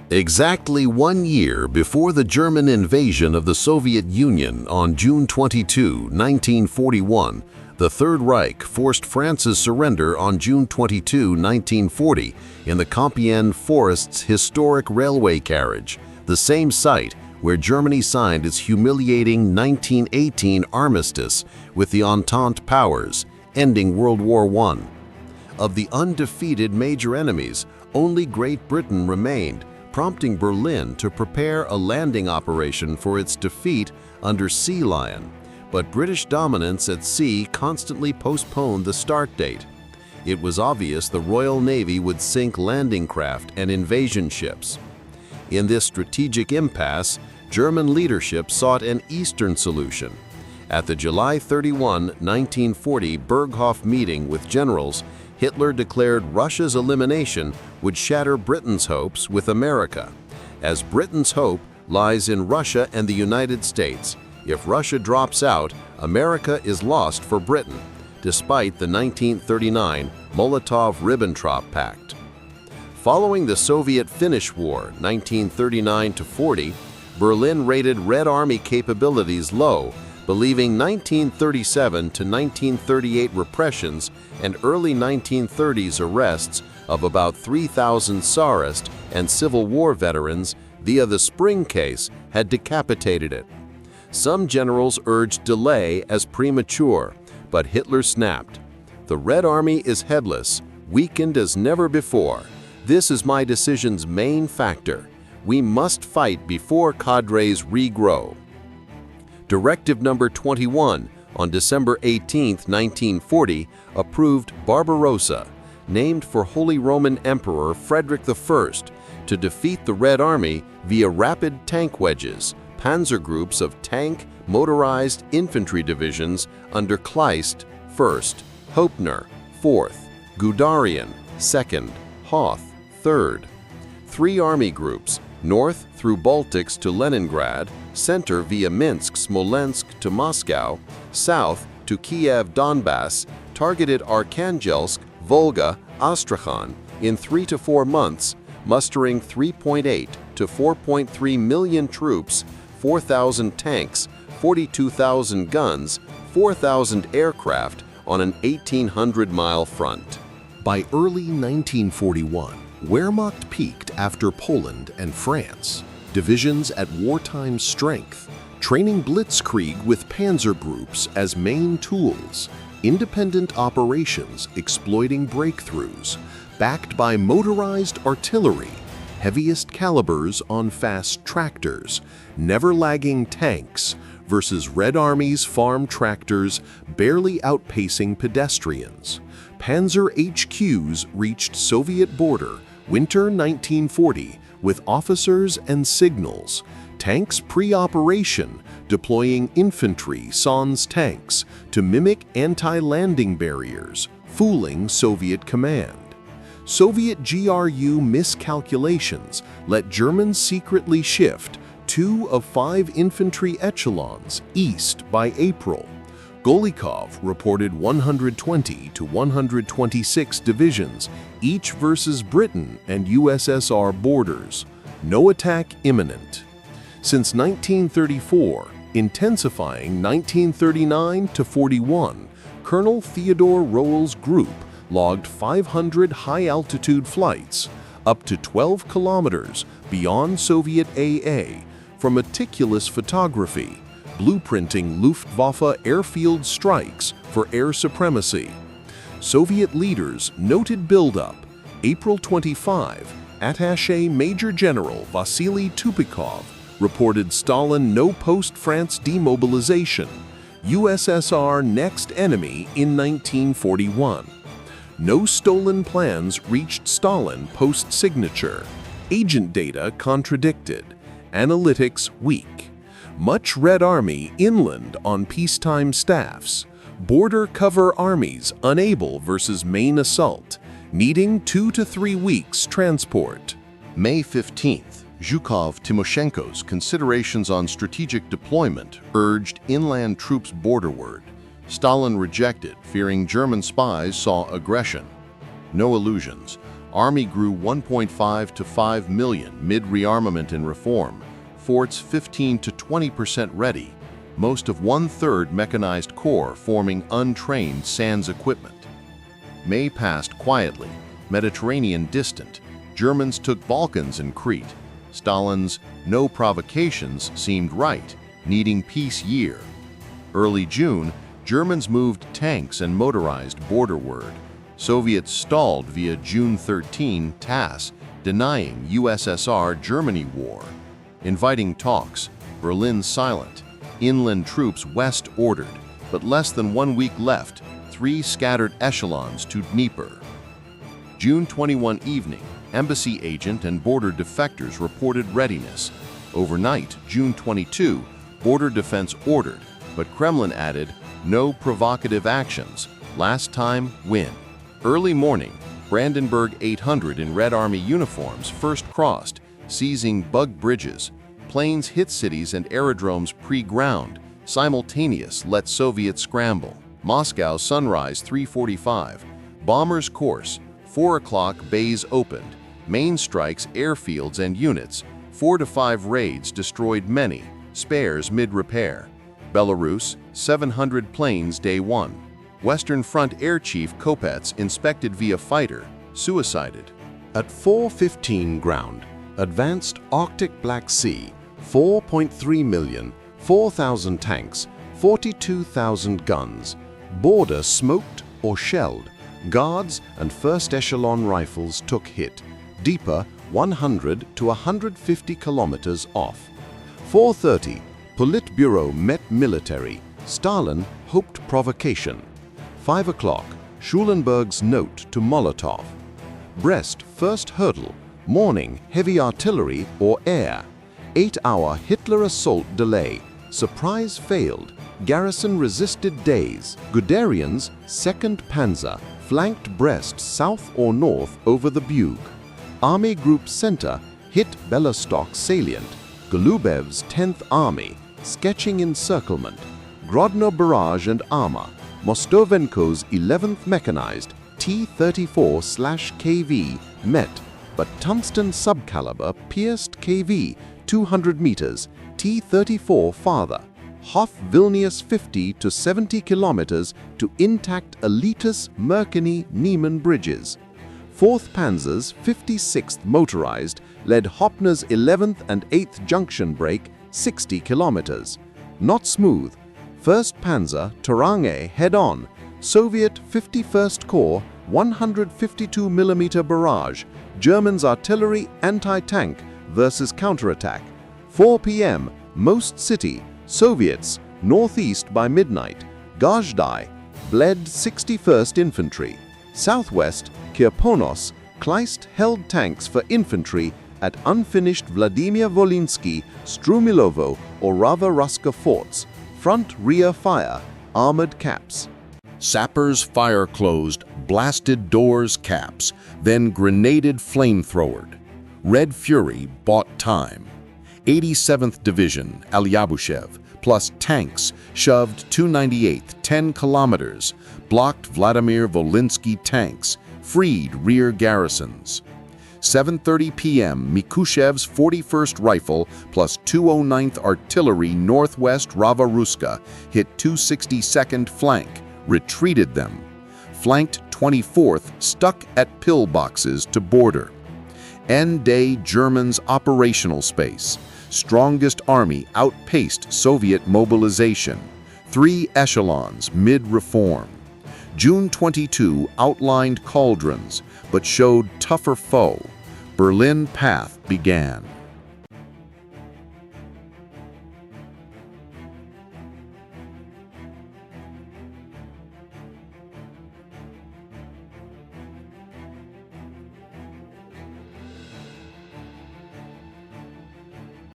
Exactly 1 year before the German invasion of the Soviet Union on June 22, 1941, the Third Reich forced France's surrender on June 22, 1940, in the Compiègne Forest's historic railway carriage, the same site where Germany signed its humiliating 1918 armistice with the Entente powers, ending World War I. Of the undefeated major enemies, only Great Britain remained, prompting Berlin to prepare a landing operation for its defeat under Sea Lion, but British dominance at sea constantly postponed the start date. It was obvious the Royal Navy would sink landing craft and invasion ships. In this strategic impasse, German leadership sought an eastern solution. At the July 31, 1940 Berghof meeting with generals, Hitler declared Russia's elimination would shatter Britain's hopes with America, as Britain's hope lies in Russia and the United States. If Russia drops out, America is lost for Britain, despite the 1939 Molotov-Ribbentrop Pact. Following the Soviet-Finnish War, 1939–40, Berlin rated Red Army capabilities low, believing 1937–1938 repressions and early 1930s arrests of about 3,000 Tsarist and Civil War veterans via the Spring case had decapitated it. Some generals urged delay as premature, but Hitler snapped. "The Red Army is headless, weakened as never before. This is my decision's main factor. We must fight before cadres regrow." Directive number 21 on December 18, 1940, approved Barbarossa, named for Holy Roman Emperor Frederick I, to defeat the Red Army via rapid tank wedges, panzer groups of tank, motorized infantry divisions under Kleist, 1st, Hoepner, 4th, Guderian, 2nd, Hoth, 3rd. 3 army groups, north through Baltics to Leningrad, center via Minsk, Smolensk to Moscow, south to Kiev, Donbass, targeted Arkhangelsk, Volga, Astrakhan in 3 to 4 months, mustering 3.8 to 4.3 million troops, 4,000 tanks, 42,000 guns, 4,000 aircraft on an 1,800-mile front. By early 1941, Wehrmacht peaked after Poland and France. Divisions at wartime strength, training blitzkrieg with panzer groups as main tools, independent operations exploiting breakthroughs, backed by motorized artillery, heaviest calibers on fast tractors, never-lagging tanks versus Red Army's farm tractors barely outpacing pedestrians. Panzer HQs reached Soviet border winter 1940 with officers and signals, tanks pre-operation deploying infantry sans tanks to mimic anti-landing barriers, fooling Soviet command. Soviet GRU miscalculations let Germans secretly shift 2 of 5 infantry echelons east by April. Golikov reported 120 to 126 divisions, each versus Britain and USSR borders. No attack imminent. Since 1934, intensifying 1939–41, Colonel Theodore Rohl's group logged 500 high-altitude flights, up to 12 kilometers beyond Soviet AA, for meticulous photography, blueprinting Luftwaffe airfield strikes for air supremacy. Soviet leaders noted buildup. April 25, Attaché Major General Vasily Tupikov reported Stalin no post-France demobilization, USSR next enemy in 1941. No stolen plans reached Stalin post-signature. Agent data contradicted. Analytics weak. Much Red Army inland on peacetime staffs. Border cover armies unable versus main assault, needing 2 to 3 weeks transport. May 15th, Zhukov-Timoshenko's considerations on strategic deployment urged inland troops borderward. Stalin rejected, fearing German spies saw aggression. No illusions. Army grew 1.5 to 5 million mid-rearmament and reform, forts 15 to 20% ready, most of 1/3 mechanized corps forming untrained sans equipment. May passed quietly, Mediterranean distant. Germans took Balkans and Crete. Stalin's no provocations seemed right, needing peace year. Early June, Germans moved tanks and motorized borderward. Soviets stalled via June 13 TASS, denying USSR-Germany war. Inviting talks, Berlin silent. Inland troops west ordered, but less than 1 week left, 3 scattered echelons to Dnieper. June 21 evening, embassy agent and border defectors reported readiness. Overnight, June 22, border defense ordered, but Kremlin added, no provocative actions, last time win. Early morning, Brandenburg 800 in Red Army uniforms first crossed, seizing bug bridges. Planes hit cities and aerodromes pre-ground, simultaneous let Soviets scramble. Moscow sunrise 3:45, bombers course, 4 o'clock bays opened, main strikes airfields and units, 4 to 5 raids destroyed many, spares mid-repair. Belarus, 700 planes day 1. Western Front Air Chief Kopets inspected via fighter, suicided. At 4:15 ground, advanced Arctic Black Sea, 4.3 million, 4,000 tanks, 42,000 guns, border smoked or shelled, guards and first echelon rifles took hit, deeper 100 to 150 kilometers off. 4:30, Politburo met military, Stalin hoped provocation. 5 o'clock, Schulenburg's note to Molotov. Brest first hurdle, morning heavy artillery or air. 8-hour Hitler assault delay, surprise failed, garrison resisted days. Guderian's 2nd Panzer flanked Brest south or north over the Bug. Army Group Center hit Belostok salient. Golubev's 10th Army, sketching encirclement. Grodno barrage and armor. Mostovenko's 11th Mechanized T-34/KV met, but tungsten subcaliber pierced KV 200 meters, T-34 farther. Hoff Vilnius 50 to 70 kilometers to intact Elitas Merkiny Niemann bridges. 4th Panzer's 56th motorized led Hoppner's 11th and 8th junction break 60 kilometers. Not smooth. 1st Panzer Tarange head-on, Soviet 51st Corps 152 mm barrage, Germans artillery anti-tank versus counterattack. 4 p.m. Most city, Soviets, northeast by midnight. Gajdai, bled 61st Infantry. Southwest, Kirponos, Kleist held tanks for infantry at unfinished Vladimir Volinsky, Strumilovo or Ruska forts. Front-rear fire, armored caps. Sappers fire closed, blasted doors caps, then grenaded flamethrowered. Red Fury bought time. 87th Division, Alyabushev, plus tanks, shoved 298th 10 kilometers, blocked Vladimir Volinsky tanks, freed rear garrisons. 7:30 p.m. Mikushev's 41st Rifle plus 209th Artillery northwest Rava-Ruska hit 262nd flank, retreated them. Flanked 24th stuck at pillboxes to border. End-day Germans' operational space. Strongest army outpaced Soviet mobilization. 3 echelons mid-reform. June 22 outlined cauldrons, but showed tougher foe. Berlin path began.